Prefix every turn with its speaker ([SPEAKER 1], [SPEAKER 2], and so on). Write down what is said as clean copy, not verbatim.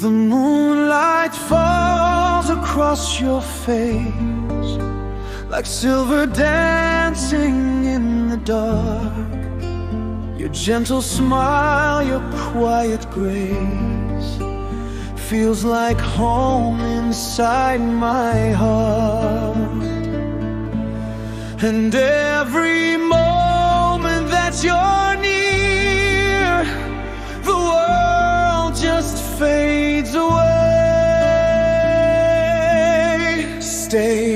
[SPEAKER 1] The moonlight falls across your face like silver dancing in the dark. Your gentle smile, your quiet grace feels like home inside my heart. And every moment that you're near, the world just fades away. Stay